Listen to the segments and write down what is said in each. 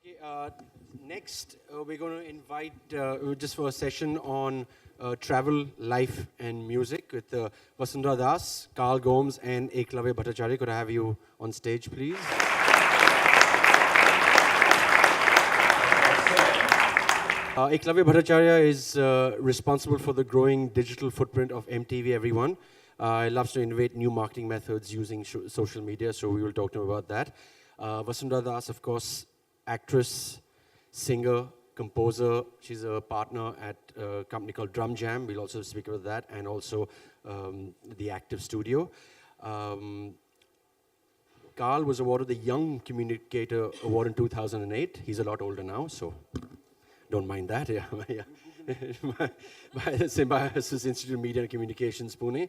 Okay, next we're going to invite just for a session on travel, life and music with Vasundhara Das, Karl Gomes and Ekalavya Bhattacharya. Could I have you on stage, please? Ekalavya Bhattacharya is responsible for the growing digital footprint of MTV Everyone. He loves to innovate new marketing methods using social media, so we will talk to him about that. Vasundhara Das, of course, actress, singer, composer. She's a partner at a company called Drum Jam. We'll also speak about that, and also the Active Studio. Karl was awarded the Young Communicator Award in 2008. He's a lot older now, so don't mind that. Yeah, yeah. by the Symbiosis Institute of Media and Communications, Pune.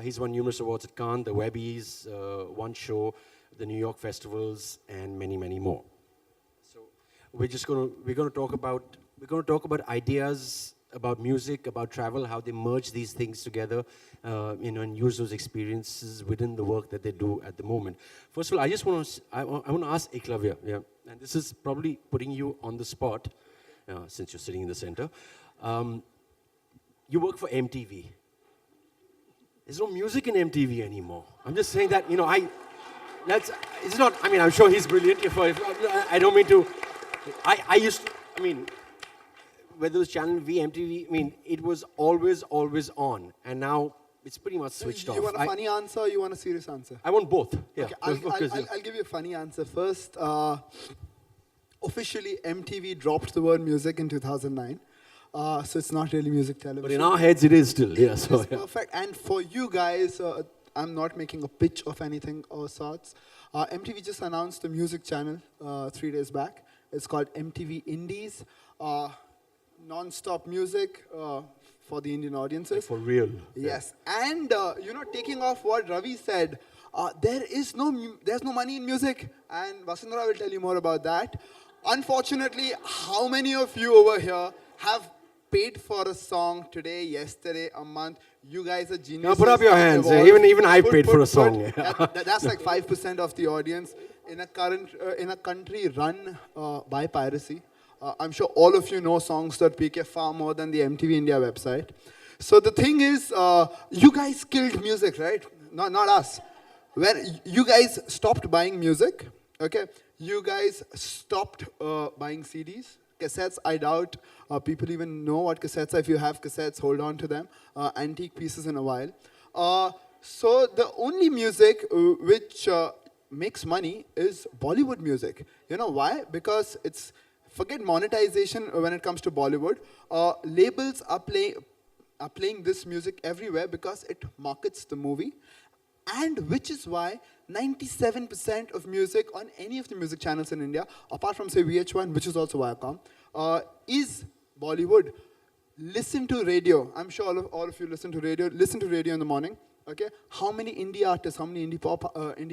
He's won numerous awards at Cannes, the Webbies, One Show, the New York festivals, and many, many more. So we're going to talk about ideas about music, about travel, how they merge these things together, and use those experiences within the work that they do at the moment. First of all, I just want to I want to ask Ekalavya, yeah, and this is probably putting you on the spot, since you're sitting in the center. You work for MTV. There's no music in MTV anymore. I'm just saying that, it's not, I mean, I'm sure he's brilliant. I don't mean to, whether it was Channel V, MTV, I mean, it was always on. And now it's pretty much switched off. You want a funny answer or you want a serious answer? I want both. Yeah. Okay, I'll give you a funny answer. First, officially MTV dropped the word music in 2009. So it's not really music television. But in our heads it is still, yeah. So, it's perfect. And for you guys, I'm not making a pitch of anything or sorts. MTV just announced a music channel 3 days back. It's called MTV Indies. Non-stop music for the Indian audiences. Like for real. Yes. Yeah. And, taking off what Ravi said, there's no money in music. And Vasundhara will tell you more about that. Unfortunately, how many of you over here have paid for a song today, yesterday, a month? You guys are geniuses. Now put up your hands. Even I paid for a song. That's like 5% of the audience in a country run by piracy. I'm sure all of you know songs.pk far more than the MTV India website. So the thing is, you guys killed music, right? Not us. When you guys stopped buying music, okay? You guys stopped buying CDs. Cassettes, I doubt people even know what cassettes are. If you have cassettes, hold on to them. Antique pieces in a while. So the only music which makes money is Bollywood music. You know why? Because forget monetization when it comes to Bollywood. Labels are playing this music everywhere because it markets the movie. And which is why 97% of music on any of the music channels in India, apart from say VH1, which is also Viacom, is Bollywood. Listen to radio. I'm sure all of you listen to radio. Listen to radio in the morning. Okay, how many indie artists, how many indie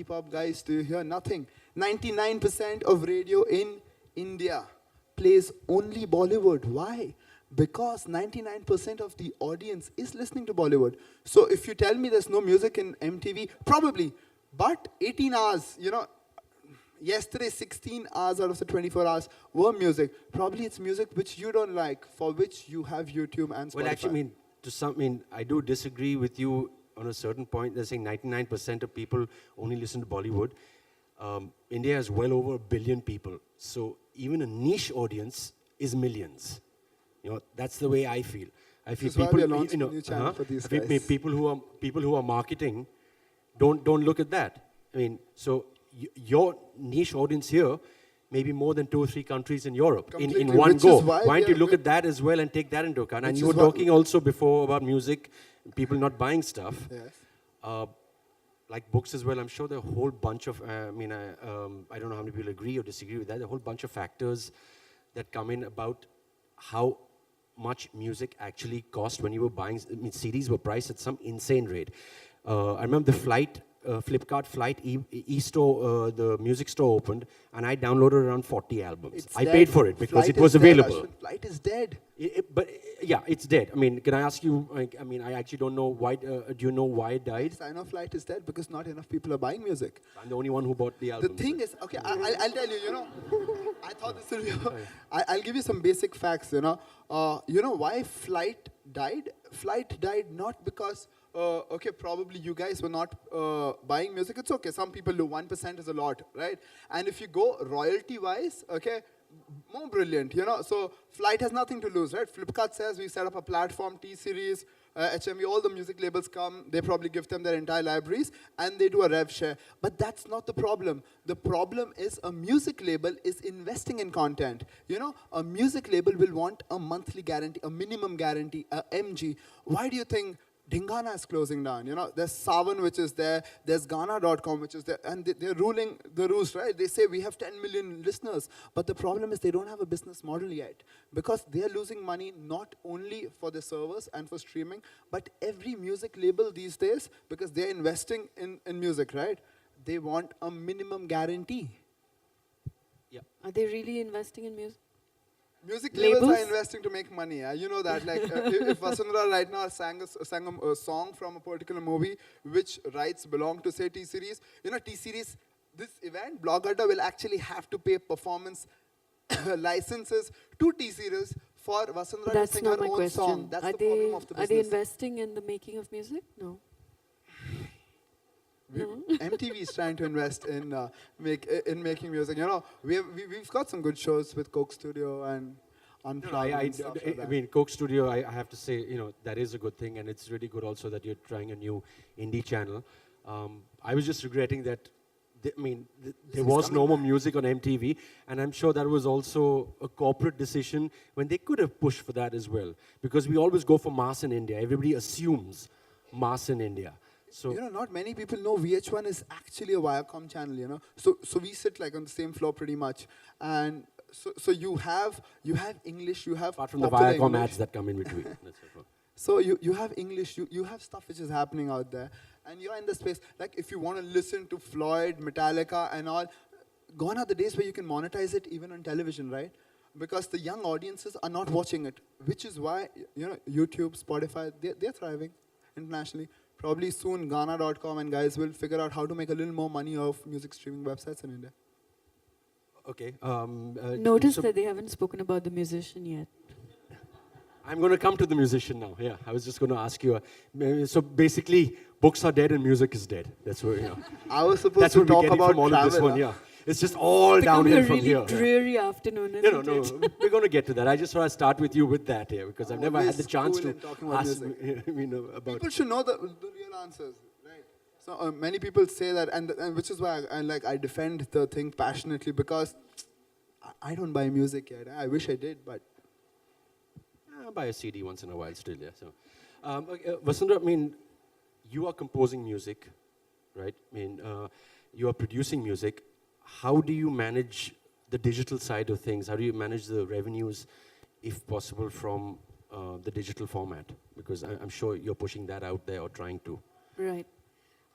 pop guys do you hear? Nothing. 99% of radio in India plays only Bollywood. Why? Because 99% of the audience is listening to Bollywood. So if you tell me there's no music in MTV, probably. But 18 hours, yesterday 16 hours out of the 24 hours were music. Probably it's music which you don't like, for which you have YouTube and Spotify. Well, actually, I do disagree with you on a certain point. They're saying 99% of people only listen to Bollywood. India has well over 1 billion people. So even a niche audience is millions. That's the way I feel. I feel people who are marketing don't look at that. I mean, so your niche audience here may be more than 2 or 3 countries in Europe in one go. Why don't you look at that as well and take that into account? And you were talking also before about music, people not buying stuff. Yes. Like books as well, I'm sure there are a whole bunch of, I don't know how many people agree or disagree with that, there are a whole bunch of factors that come in about how much music actually cost when you were buying. I mean, CDs were priced at some insane rate. I remember the flight Flipkart Flight e-store, the music store opened, and I downloaded around 40 albums. I paid for it because it was available. Flight is dead. But yeah, it's dead. I mean, can I ask you? Like, I mean, I actually don't know why. Do you know why it died? I know Flight is dead because not enough people are buying music. I'm the only one who bought the album. The thing is, okay, I'll tell you. You know, I thought this will be. I'll give you some basic facts. You know why Flight died? Flight died not because. Okay, probably you guys were not buying music. It's okay. Some people do. 1% is a lot, right? And if you go royalty-wise, okay, more brilliant, you know. So Flight has nothing to lose, right? Flipkart says we set up a platform, T-Series, HMV, all the music labels come. They probably give them their entire libraries, and they do a rev share. But that's not the problem. The problem is a music label is investing in content. You know, a music label will want a monthly guarantee, a minimum guarantee, a MG. Why do you think Dingana is closing down? You know, there's Savan, which is there, there's Ghana.com, which is there, and they're ruling the roost, right? They say we have 10 million listeners, but the problem is they don't have a business model yet, because they're losing money not only for the servers and for streaming, but every music label these days, because they're investing in music, right? They want a minimum guarantee. Yeah. Are they really investing in music? Music labels Labels? are investing to make money. You know that. Like, if Vasundhara right now sang a song from a particular movie, which rights belong to, say, T-Series, you know, T-Series, this event, Blogadda will actually have to pay performance licenses to T-Series for Vasundhara to That's sing not her my own question. song. That's Are the problem of the they business. investing in the making of music? No. MTV is trying to invest in making music. You know, we've got some good shows with Coke Studio and Unplugged. I and stuff like that. mean, Coke Studio, I have to say, you know, that is a good thing, and it's really good also that you're trying a new indie channel. I was just regretting that, there was no more music on MTV, and I'm sure that was also a corporate decision when they could have pushed for that as well, because we always go for mass in India. Everybody assumes mass in India. So, you know, not many people know VH1 is actually a Viacom channel, you know. So we sit like on the same floor pretty much. And so you have English, you have apart from the popular Viacom English. ads that come in between. That's it. So you have English, you have stuff which is happening out there. And you're in the space, like if you want to listen to Floyd, Metallica and all, gone are the days where you can monetize it even on television, right? Because the young audiences are not watching it, which is why, you know, YouTube, Spotify, they're thriving internationally. Probably soon Ghana.com and guys will figure out how to make a little more money off music streaming websites in India. Okay. Notice so that they haven't spoken about the musician yet. I'm going to come to the musician now. Yeah, I was just going to ask you. So basically, books are dead and music is dead. That's what, you know. I was supposed That's to what we're talk getting about from all travel. of this one. Yeah, it's just all Becoming downhill a from really here. dreary afternoon, No, isn't no, it? no. We're going to get to that. I just want to start with you with that here because I've never had the Always chance cool to in talking about ask music. about. People should know the real answers, right? So many people say that, and which is why I defend the thing passionately, because I don't buy music yet. I wish I did, but I buy a CD once in a while still, yeah. So, Vasundhara, I mean, you are composing music, right? I mean, you are producing music. How do you manage the digital side of things? How do you manage the revenues, if possible, from the digital format? Because I'm sure you're pushing that out there or trying to. Right.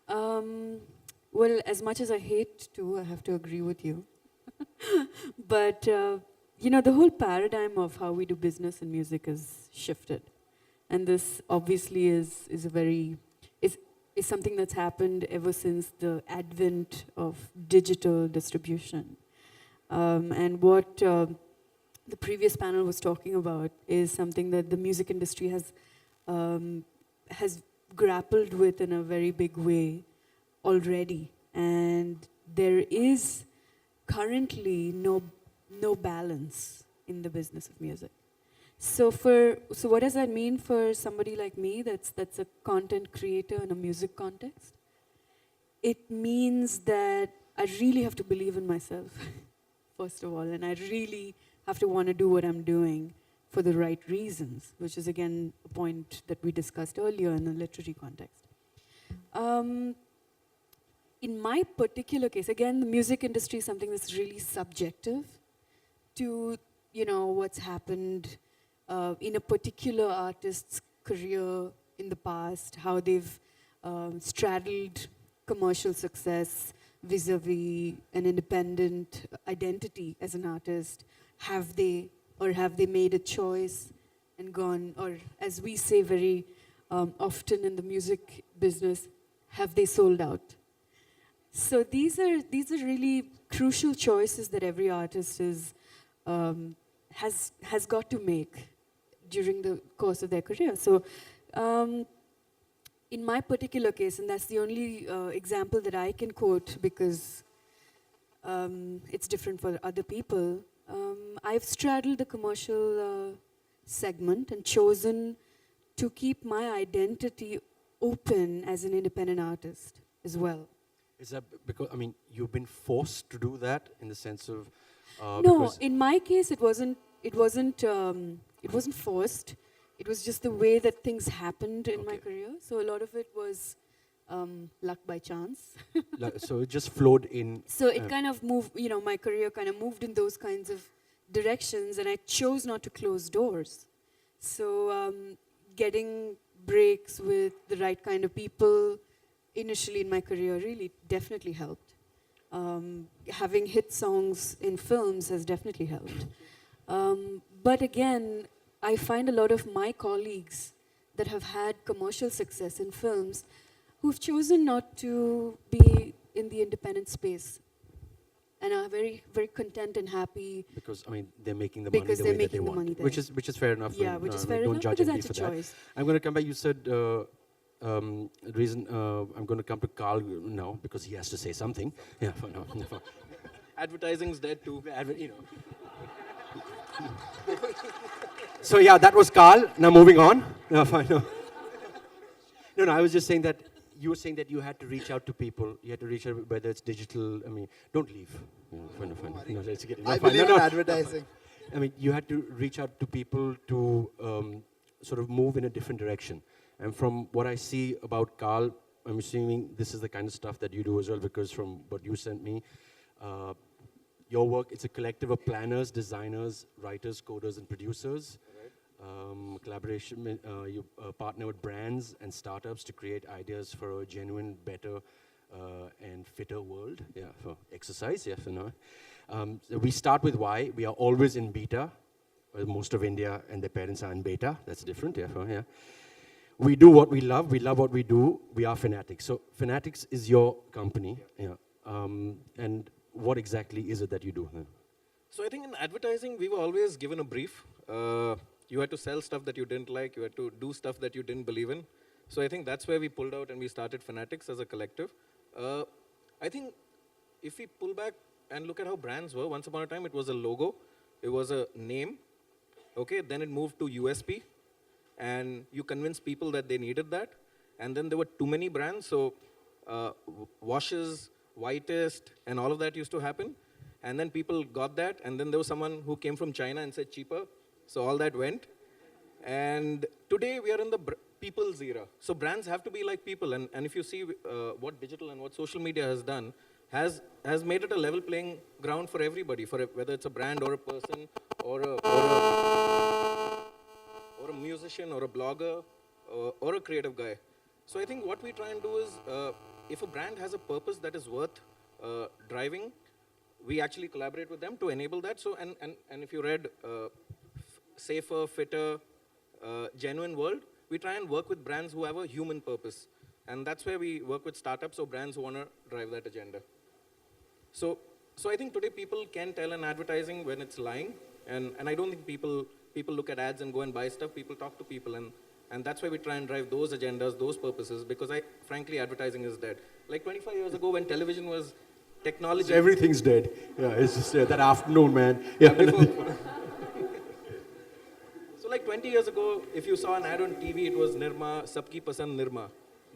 Well, as much as I hate to, I have to agree with you. But, you know, the whole paradigm of how we do business in music has shifted. And this obviously is something that's happened ever since the advent of digital distribution. And what the previous panel was talking about is something that the music industry has grappled with in a very big way already. And there is currently no balance in the business of music. So what does that mean for somebody like me that's a content creator in a music context? It means that I really have to believe in myself, first of all, and I really have to want to do what I'm doing for the right reasons, which is again a point that we discussed earlier in a literary context. In my particular case, again, the music industry is something that's really subjective to, you know, what's happened in a particular artist's career in the past, how they've straddled commercial success vis-a-vis an independent identity as an artist? Have they made a choice and gone, or as we say very often in the music business, have they sold out? So these are really crucial choices that every artist has got to make during the course of their career. So in my particular case, and that's the only example that I can quote because it's different for other people, I've straddled the commercial segment and chosen to keep my identity open as an independent artist as well. Is that because, I mean, you've been forced to do that in the sense of... No, in my case, it wasn't forced. It was just the way that things happened in my career. So a lot of it was luck by chance. So it just flowed in. So it kind of moved, my career kind of moved in those kinds of directions, and I chose not to close doors. So getting breaks with the right kind of people initially in my career really definitely helped. Having hit songs in films has definitely helped. But again, I find a lot of my colleagues that have had commercial success in films who've chosen not to be in the independent space and are very, very content and happy. Because, I mean, they're making the money Because the they're way that they making the want. money there. Which is fair enough. Yeah, which is fair don't enough, judge because anybody that's for a that. choice. I'm going to come back. You said, the reason I'm going to come to Karl now, because he has to say something. Yeah, no. Advertising's dead too. So yeah, that was Karl. Now moving on. No, fine, no. No, I was just saying that you were saying that you had to reach out to people. You had to reach out, whether it's digital. I mean, don't leave. Fine. No, let's get it. No, I fine. believe No, in no. advertising. I mean, you had to reach out to people to sort of move in a different direction. And from what I see about Karl, I'm assuming this is the kind of stuff that you do as well, because from what you sent me, your work, it's a collective of planners, designers, writers, coders, and producers. Collaboration, you partner with brands and startups to create ideas for a genuine, better, and fitter world. Yeah, for exercise, yes or no. So we start with why. We are always in beta. Well, most of India and their parents are in beta. That's different, yeah. We do what we love what we do. We are Fanatics. So Fanatics is your company. Yeah. And what exactly is it that you do? So I think in advertising, we were always given a brief. You had to sell stuff that you didn't like. You had to do stuff that you didn't believe in. So I think that's where we pulled out and we started Fanatics as a collective. I think if we pull back and look at how brands were, once upon a time, it was a logo. It was a name. Okay, then it moved to USP. And you convinced people that they needed that. And then there were too many brands. So washes, whitest, and all of that used to happen. And then people got that. And then there was someone who came from China and said cheaper. So all that went. And today we are in the people's era. So brands have to be like people. And if you see what digital and what social media has done, has made it a level playing ground for everybody, for whether it's a brand or a person or a musician or a blogger or a creative guy. So I think what we try and do is, if a brand has a purpose that is worth driving, we actually collaborate with them to enable that. So and if you read Safer, Fitter, Genuine World, we try and work with brands who have a human purpose. And that's where we work with startups or brands who want to drive that agenda. So I think today people can tell in advertising when it's lying. And I don't think people look at ads and go and buy stuff. People talk to people. And that's why we try and drive those agendas, those purposes, because frankly, advertising is dead. Like 25 years ago when television was technology. Everything's dead. Yeah, it's just that afternoon, man. Yeah. So like 20 years ago, if you saw an ad on TV, it was Nirma, Sabki Pasand Nirma.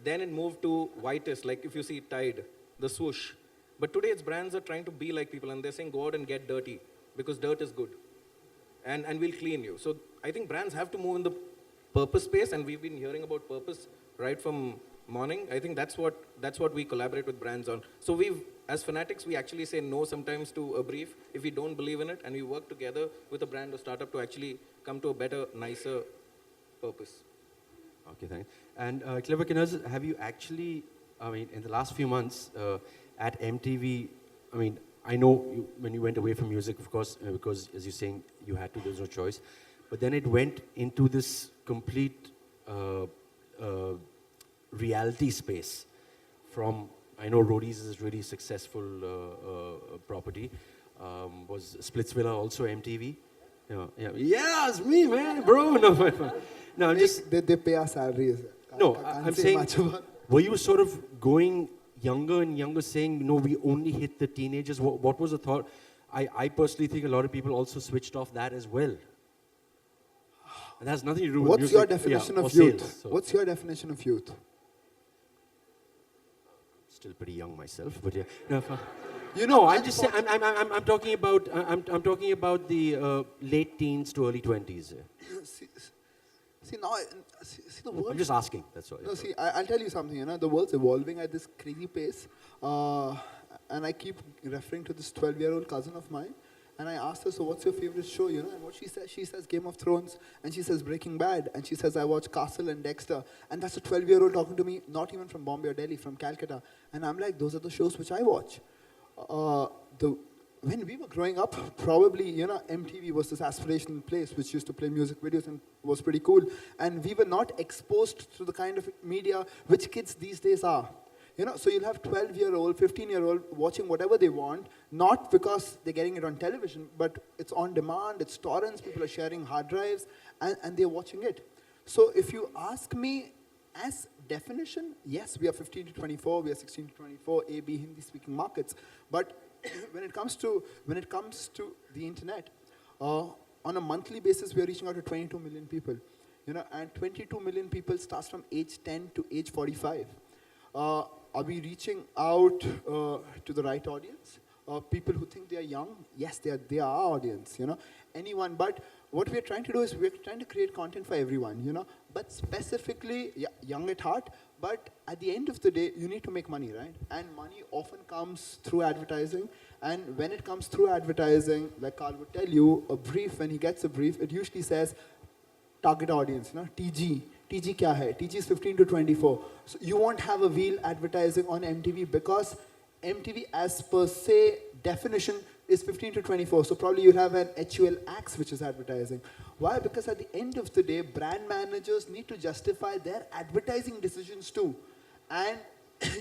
Then it moved to whitest, like if you see Tide, the swoosh. But today it's brands are trying to be like people and they're saying go out and get dirty because dirt is good. And we'll clean you. So I think brands have to move in the purpose space, and we've been hearing about purpose right from morning. I think that's what we collaborate with brands on. So as Fanatics, we actually say no sometimes to a brief if we don't believe in it, and we work together with a brand or startup to actually come to a better, nicer purpose. Okay, thanks. And Clever Kinners, have you actually I mean, in the last few months at MTV, I mean, I know when you went away from music, of course, because as you're saying, you had to, there's no choice. But then it went into this complete reality space. From, I know Roadies is a really successful property. Was Splitsvilla also MTV? Yeah, it's me, man, bro. No, I'm just. They pay our salaries. No, I can't I'm say saying, much about- were you sort of going younger and younger, saying, no, we only hit the teenagers? What was the thought? I personally think a lot of people also switched off that as well. And that has nothing to do with What's music, your definition or of youth? sales, so. What's your definition of youth? Still pretty young myself, but yeah. No, You know, I'm just saying. I'm talking about. I'm talking about the late teens to early 20s. See now, see the world. I'm just asking. That's all. No, see, I'll tell you something. You know, the world's evolving at this crazy pace, and I keep referring to this 12-year-old cousin of mine. And I asked her, so what's your favorite show? You know, and what she says Game of Thrones, and she says Breaking Bad, and she says I watch Castle and Dexter, and that's a 12-year-old talking to me, not even from Bombay or Delhi, from Calcutta. And I'm like, those are the shows which I watch. When we were growing up, probably, you know, MTV was this aspirational place which used to play music videos and was pretty cool. And we were not exposed to the kind of media which kids these days are. You know, so you'll have 12-year-old, 15-year-old watching whatever they want, not because they're getting it on television, but it's on demand, it's torrents, people are sharing hard drives, and they're watching it. So if you ask me, as definition, yes, we are 15 to 24, we are 16 to 24, AB Hindi-speaking markets. But when it comes to the internet, on a monthly basis, we are reaching out to 22 million people. You know, and 22 million people starts from age 10 to age 45. Are we reaching out to the right audience? People who think they are young, yes, they are our audience, you know, anyone. But what we're trying to do is we're trying to create content for everyone, you know, but specifically young at heart. But at the end of the day, you need to make money, right? And money often comes through advertising. And when it comes through advertising, like Karl would tell you, a brief, when he gets a brief, it usually says target audience, you know, TG. TG kya hai? TG is 15 to 24. So you won't have a wheel advertising on MTV because MTV as per se definition is 15 to 24. So probably you'll have an HUL Axe which is advertising. Why? Because at the end of the day, brand managers need to justify their advertising decisions too. And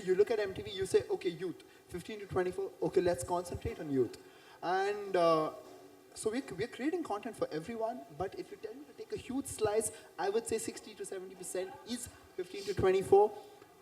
you look at MTV, you say, okay, youth, 15 to 24, okay, let's concentrate on youth. And so we're creating content for everyone, but if you tell me to take a huge slice, I would say 60 to 70% is 15 to 24.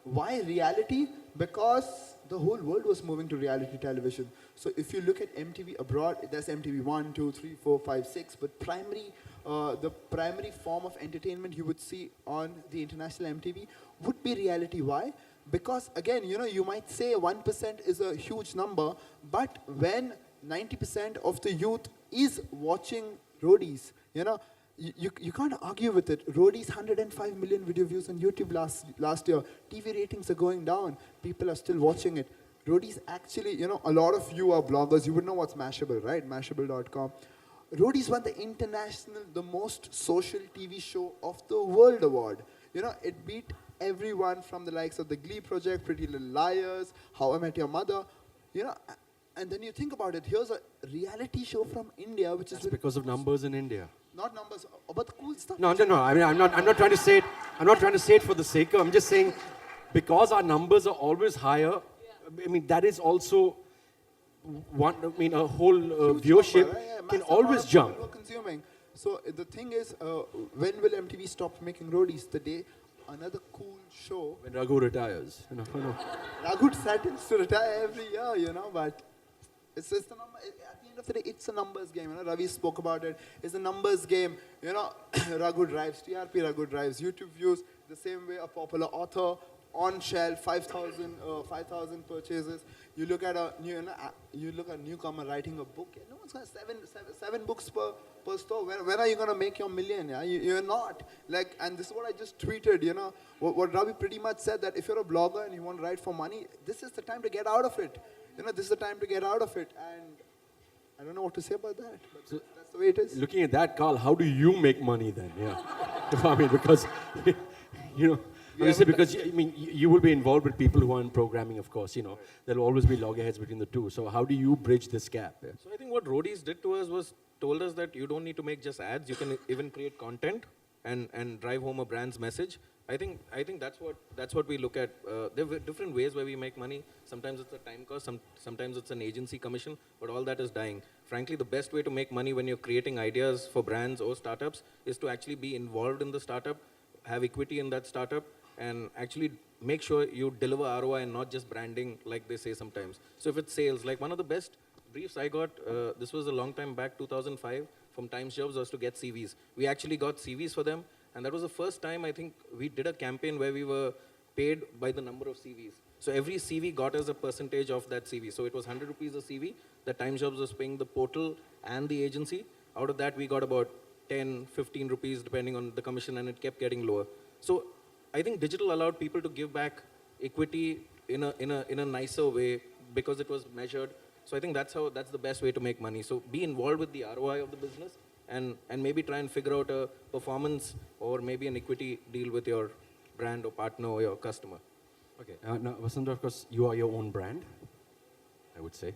Why reality? Because the whole world was moving to reality television. So if you look at MTV abroad, there's MTV 1, 2, 3, 4, 5, 6, but the primary form of entertainment you would see on the international MTV would be reality. Why? Because again, you know, you might say 1% is a huge number, but when 90% of the youth is watching Roadies, you know, you can't argue with it. Roadies 105 million video views on YouTube last year. TV ratings are going down. People are still watching it. Roadies actually, you know, a lot of you are bloggers. You would know what's Mashable, right? Mashable.com. Roadies won the most social TV show of the world award. You know, it beat everyone from the likes of the Glee Project, Pretty Little Liars, How I Met Your Mother, you know. And then you think about it, here's a reality show from India, which is because of numbers in India. Not numbers, but the cool stuff. No. I mean, I'm not trying to say it. I'm not trying to say it for the sake of. I'm just saying, because our numbers are always higher. I mean, that is also one. I mean, a whole viewership Number, right? can Massive always amount of jump. people are consuming. So the thing is, when will MTV stop making Roadies? The day another cool show. When Raghu retires, you know. Raghu settles to retire every year, you know, but it's the number. At the end of the day, it's a numbers game. You know, Ravi spoke about it. It's a numbers game. You know, Raghu drives TRP. Raghu drives YouTube views. The same way a popular author on shelf, 5,000 purchases. You look at a newcomer writing a book. No one's got seven books per store. When are you gonna make your million? Yeah, you're not. Like, and this is what I just tweeted. You know, what Ravi pretty much said, that if you're a blogger and you want to write for money, this is the time to get out of it. You know, this is the time to get out of it. And I don't know what to say about that. But So, that's the way it is. looking at that, Carl, how do you make money then? Yeah, I mean, because you know, Honestly, because I mean, you will be involved with people who are in programming, of course. You know, there will always be loggerheads between the two. So how do you bridge this gap? Yeah. So I think what roadies did to us was told us that you don't need to make just ads. You can even create content and drive home a brand's message. I think that's what we look at. There are different ways where we make money. Sometimes it's a time cost. Sometimes it's an agency commission. But all that is dying. Frankly, the best way to make money when you're creating ideas for brands or startups is to actually be involved in the startup, have equity in that startup, and actually make sure you deliver ROI and not just branding like they say sometimes. So if it's sales, like one of the best briefs I got, this was a long time back, 2005, from Times Jobs, was to get CVs. We actually got CVs for them, and that was the first time I think we did a campaign where we were paid by the number of CVs. So every CV got us a percentage of that CV. So it was 100 rupees a CV that Times Jobs was paying the portal and the agency. Out of that, we got about 10, 15 rupees depending on the commission, and it kept getting lower. So I think digital allowed people to give back equity in a nicer way because it was measured. So I think that's the best way to make money. So be involved with the ROI of the business and maybe try and figure out a performance or maybe an equity deal with your brand or partner or your customer. Okay. Now, Vasundhara, of course, you are your own brand, I would say.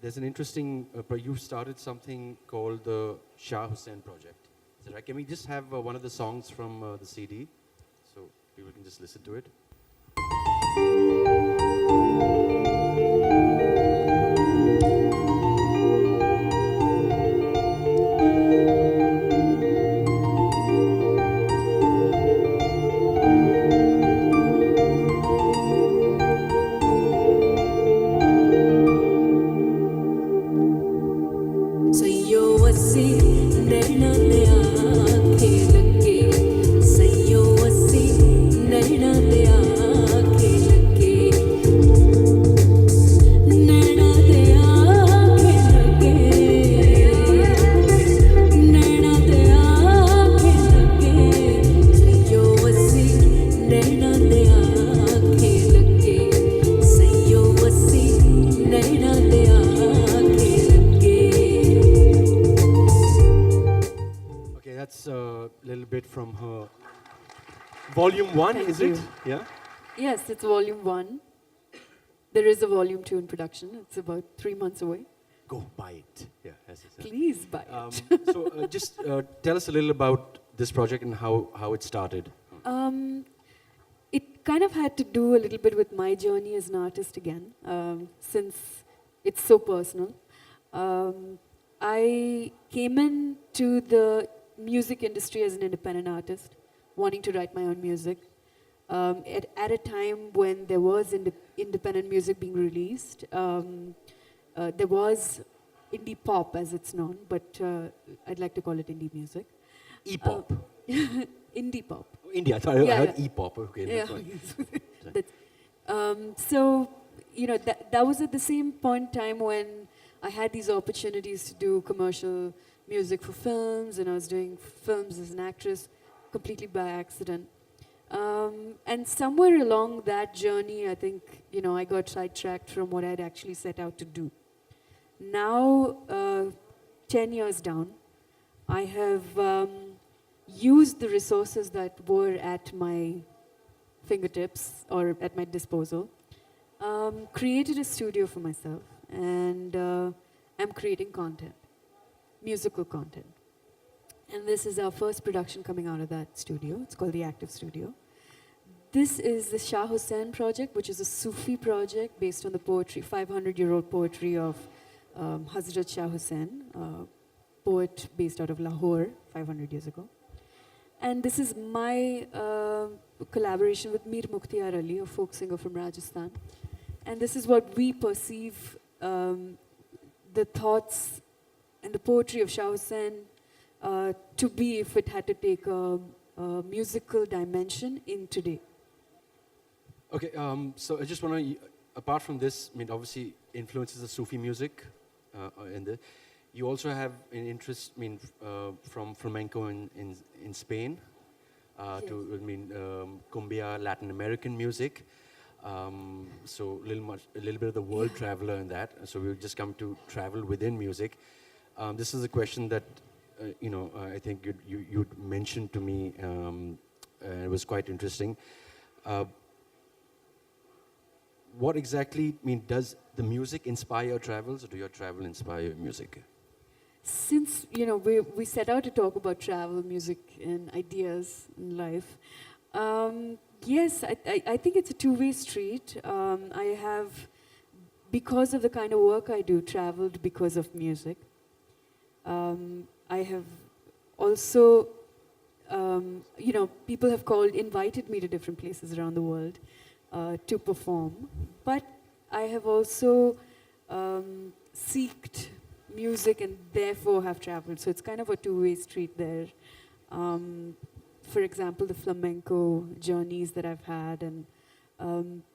There's an interesting, you started something called the Shah Hussain Project. Is that right? Can we just have one of the songs from the CD so people can just listen to it? From her volume 1, Thank is you. it? Yeah. Yes, it's volume 1. There is a volume 2 in production. It's about 3 months away. Go buy it. Yeah. Yes, yes, yes. Please buy it. So just tell us a little about this project and how it started. It kind of had to do a little bit with my journey as an artist again, since it's so personal. I came into the music industry as an independent artist, wanting to write my own music. At a time when there was independent music being released, there was indie pop as it's known, but I'd like to call it indie music. E-pop. Indie pop. India. I thought I heard yeah. E-pop. Okay, Yeah. that's fine. So, you know, that was at the same point in time when I had these opportunities to do commercial music for films, and I was doing films as an actress completely by accident. And somewhere along that journey, I think, you know, I got sidetracked from what I'd actually set out to do. Now, 10 years down, I have used the resources that were at my fingertips or at my disposal, created a studio for myself, and I'm creating content. Musical content. And this is our first production coming out of that studio. It's called the Active Studio. This is the Shah Hussain project, which is a Sufi project based on the poetry, 500-year-old poetry of Hazrat Shah Hussain, poet based out of Lahore 500 years ago. And this is my collaboration with Mir Mukhtiar Ali, a folk singer from Rajasthan. And this is what we perceive the thoughts and the poetry of Shah Hussain to be if it had to take a musical dimension in today. Okay, so I just want to, apart from this, I mean, obviously influences of Sufi music, you also have an interest, I mean, from flamenco in Spain Yes. to, I mean, cumbia, Latin American music. So a little bit of the world traveler in that. So we've just come to travel within music. This is a question that, you know, I think you'd mentioned to me and it was quite interesting. What exactly, does the music inspire your travels, or do your travel inspire your music? Since we set out to talk about travel, music, and ideas in life, yes, I think it's a two-way street. I have, because of the kind of work I do, traveled because of music. I have also, people have invited me to different places around the world to perform. But I have also seeked music and therefore have traveled. So it's kind of a two-way street there. For example, the flamenco journeys that I've had, and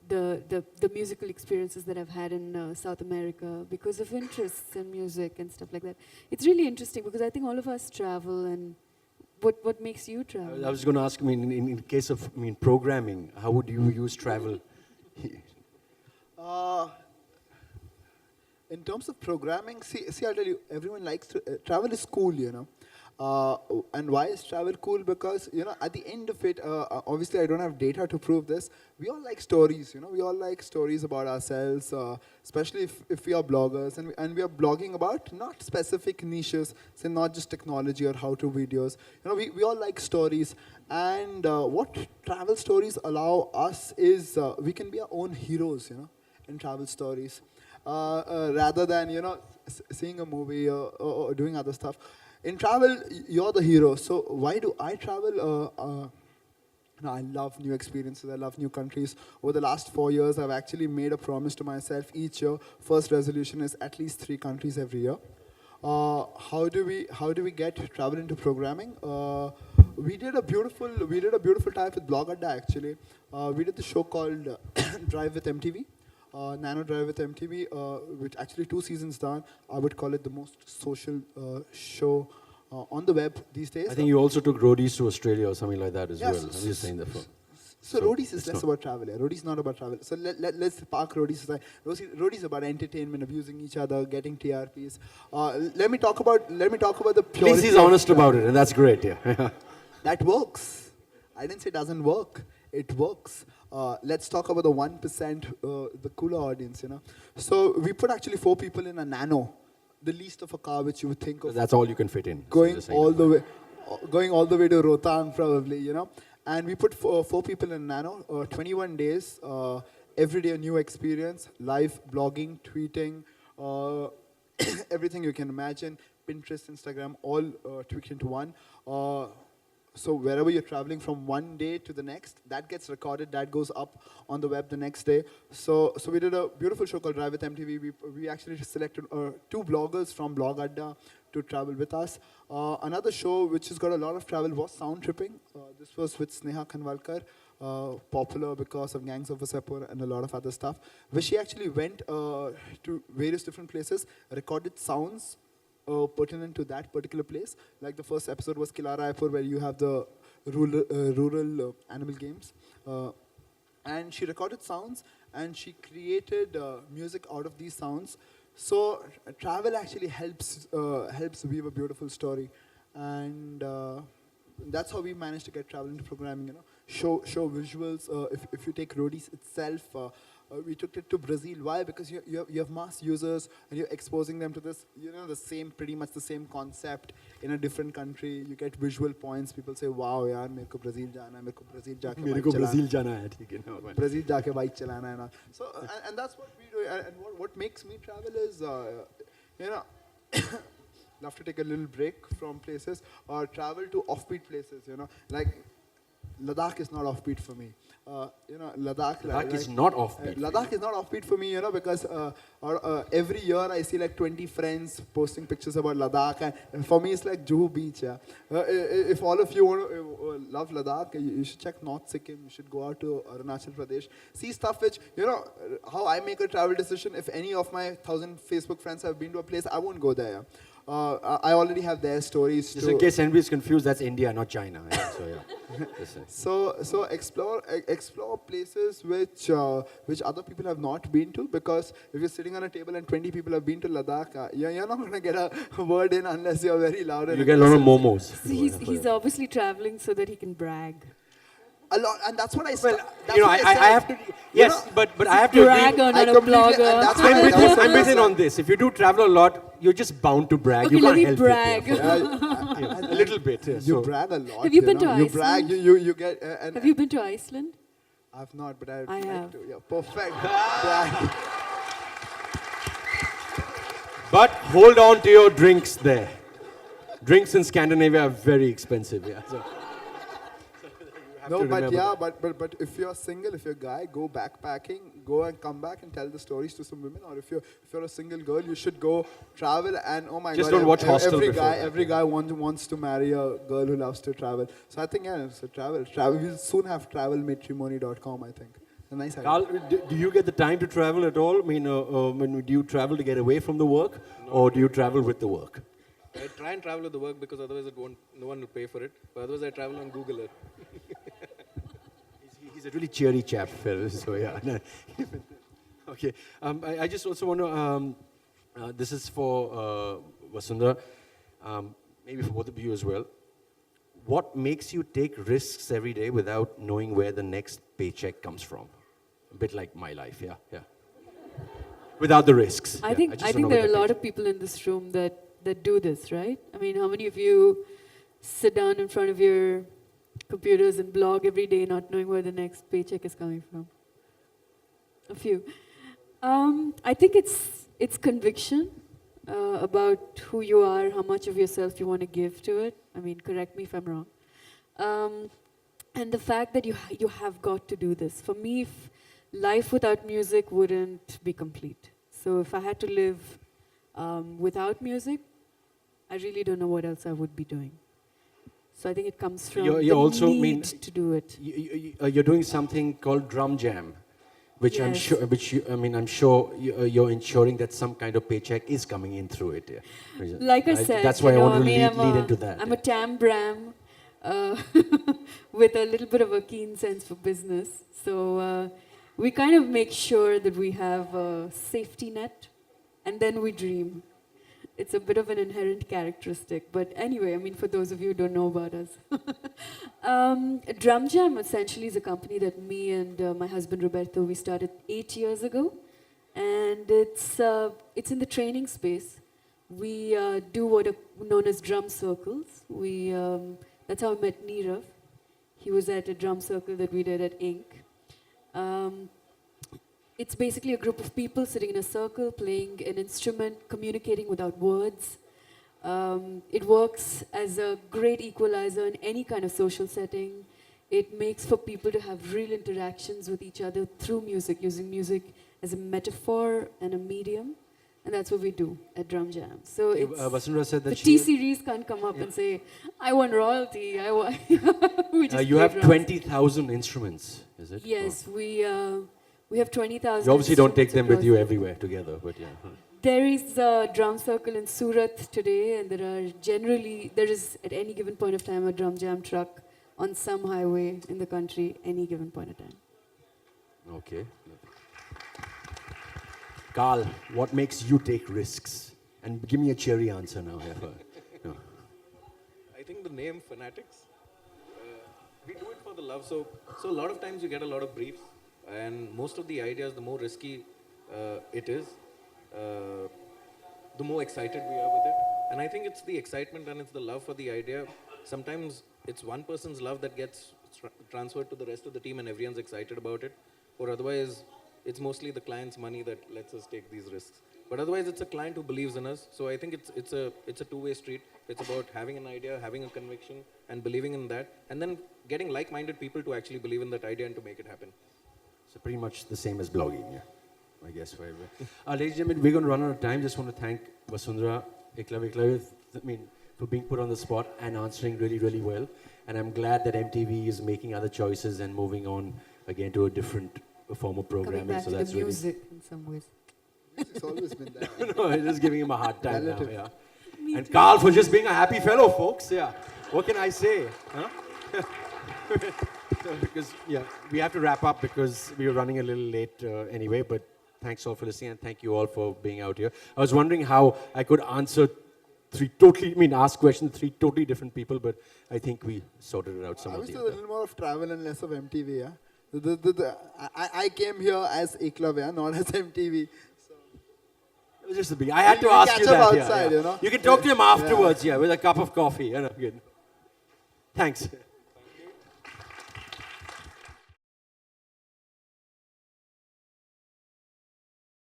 the musical experiences that I've had in South America because of interests in music and stuff like that. It's really interesting because I think all of us travel, and what makes you travel? I was going to ask, in case of programming, how would you use travel? In terms of programming, see, I'll tell you, everyone likes to, travel is cool, and why is travel cool? Because, at the end of it, obviously I don't have data to prove this, we all like stories, we all like stories about ourselves, especially if we are bloggers, and we are blogging about not specific niches, say not just technology or how-to videos, we all like stories, and what travel stories allow us is, we can be our own heroes, in travel stories. Rather than, seeing a movie or doing other stuff. In travel, you're the hero. So why do I travel? I love new experiences. I love new countries. Over the last 4 years, I've actually made a promise to myself each year. First resolution is at least 3 countries every year. How do we get travel into programming? We did a beautiful time with Blog Adda actually. We did the show called Drive with MTV. Nano Drive with MTV, which actually 2 seasons done. I would call it the most social show on the web these days. I think you also took roadies to Australia or something like that as well. I'm So, just saying that for. So roadies is less about travel. Yeah. Roadies not about travel. So let's park roadies aside. Roadies about entertainment, abusing each other, getting TRPs. Let me talk about the At least he's honest about it, and that's great. Yeah. That works. I didn't say it doesn't work. It works. Let's talk about the 1%, the cooler audience, So we put actually 4 people in a nano, the least of a car which you would think of. That's all you can fit in. Going all the way to Rohtang probably, And we put 4 people in nano, 21 days, every day a new experience, live blogging, tweeting, everything you can imagine, Pinterest, Instagram, all tweaked into one. So wherever you're traveling from one day to the next, that gets recorded, that goes up on the web the next day. So we did a beautiful show called Drive with MTV. We actually selected 2 bloggers from Blog Adda to travel with us. Another show which has got a lot of travel was Sound Tripping. This was with Sneha Khanwalkar, popular because of Gangs of Wasseypur and a lot of other stuff, where she actually went to various different places, recorded sounds pertinent to that particular place. Like the first episode was Kila Raipur, where you have the rural animal games. And she recorded sounds, and she created music out of these sounds. So travel actually helps weave a beautiful story. And that's how we managed to get travel into programming, Show visuals. If you take Roadies itself, we took it to Brazil. Why? Because you have mass users and you're exposing them to this, pretty much the same concept in a different country. You get visual points. People say, wow, yaar, मेरे को Brazil जाना है, मेरे को Brazil जाके bike चलाना है. Brazil जाना है, ठीक है ना. Brazil जाके bike चलाना है ना. So, and that's what we do. And what makes me travel is, love to take a little break from places or travel to offbeat places, like Ladakh is not offbeat for me. Ladakh is not offbeat. Ladakh is not offbeat for me, because every year I see like 20 friends posting pictures about Ladakh, and for me it's like Juhu Beach. Yeah. If all of you want to love Ladakh, you should check North Sikkim. You should go out to Arunachal Pradesh, see stuff which how I make a travel decision. If any of my 1,000 Facebook friends have been to a place, I won't go there. Yeah. I already have their stories. Just in case anybody's confused, that's India, not China. Yeah, so yeah. So explore places which other people have not been to, because if you're sitting on a table and 20 people have been to Ladakh, you're not going to get a word in unless you're very loud. You get a lot of momos. So he's obviously traveling so that he can brag. A lot, and that's what I. Well, that's you know, what I said. have to. Yes, know, but I have to Brag agree. on I a completely- blogger. and that's I'm what with I- you. that's I'm what with I in said. on this. If you do travel a lot, you're just bound to brag. Okay, You let can't me help brag. it. Yeah. A little bit. Yeah, You so. brag a lot. Have you been know. to You brag. Iceland? You get. And Have you been to Iceland? I've not, but I'd I like have. to. Yeah, perfect. brag. But hold on to your drinks there. Drinks in Scandinavia are very expensive. Yeah. So. No, to but remember yeah, that. but if you're single, if you're a guy, go backpacking, go and come back and tell the stories to some women. Or if you're a single girl, you should go travel and oh my Just god, don't watch Hostel every before guy that, every guy wants to marry a girl who loves to travel. So I think yeah, so travel. We'll soon have travelmatrimony.com. I think a nice idea. Carl, do you get the time to travel at all? I mean, do you travel to get away from the work, or do you travel with the work? I try and travel with the work because otherwise no one will pay for it. But otherwise I travel on Google Earth. He's a really cheery chap, fellas. So yeah. Okay. I just also want to. This is for Vasundhara, maybe for both of you as well. What makes you take risks every day without knowing where the next paycheck comes from? A bit like my life, yeah. Without the risks. I Yeah, think just I don't know think there where are a the lot paycheck- of people in this room that do this, right? I mean, how many of you sit down in front of your computers and blog every day, not knowing where the next paycheck is coming from? A few. I think it's conviction about who you are, how much of yourself you want to give to it. I mean, correct me if I'm wrong. And the fact that you have got to do this. For me, life without music wouldn't be complete. So if I had to live without music, I really don't know what else I would be doing. So I think it comes from You're the also, need to do it. You're doing something called drum jam, which I'm Yes. sure, I'm sure you're ensuring that some kind of paycheck is coming in through it. Yeah. Like I said, that's why I want to lead I'm into that. I'm a tam bram with a little bit of a keen sense for business. So we kind of make sure that we have a safety net, and then we dream. It's a bit of an inherent characteristic. But anyway, I mean, for those of you who don't know about us. Drum Jam essentially is a company that me and my husband Roberto, we started 8 years ago. And it's in the training space. We do what are known as drum circles. That's how I met Nirav. He was at a drum circle that we did at Inc. It's basically a group of people sitting in a circle, playing an instrument, communicating without words. It works as a great equalizer in any kind of social setting. It makes for people to have real interactions with each other through music, using music as a metaphor and a medium. And that's what we do at Drum Jam. So it's, Vasundhara said that the she T-Series can't come up and say, I want royalty, I want... We just you play have drums. 20,000 instruments, is it? Yes, we have 20,000. You obviously don't take them with instruments you across- everywhere together, but yeah. There is a drum circle in Surat today, and there is at any given point of time a drum jam truck on some highway in the country, any given point of time. Okay. Carl, what makes you take risks? And give me a cheery answer now. No. I think the name Fanatics, we do it for the love. So a lot of times you get a lot of briefs, and most of the ideas, the more risky it is, the more excited we are with it. And I think it's the excitement and it's the love for the idea. Sometimes it's one person's love that gets transferred to the rest of the team and everyone's excited about it. Or otherwise, it's mostly the client's money that lets us take these risks. But otherwise, it's a client who believes in us. So I think it's a two-way street. It's about having an idea, having a conviction, and believing in that, and then getting like-minded people to actually believe in that idea and to make it happen. So pretty much the same as blogging, yeah. I guess. Ladies and gentlemen, we're going to run out of time. Just want to thank Vasundhara, Ekalavya, for being put on the spot and answering really, really well. And I'm glad that MTV is making other choices and moving on again to a different form of Coming programming. back So to that's the music in some ways. It's always been there. really. No, I'm just giving him a hard time Relative. now. Yeah. And Carl for just being a happy fellow, folks. Yeah. What can I say? Huh? Because we have to wrap up because we were running a little late anyway. But thanks all for listening and thank you all for being out here. I was wondering how I could answer ask questions, three totally different people, but I think we sorted it out some I of wish the there was a little more of travel and less of MTV, yeah? I came here as Ekalavya, not as MTV. So. It was just a big. I had to We'll ask catch you up that. outside, yeah. you know? You can talk to him afterwards, with a cup of coffee. Good. Thanks.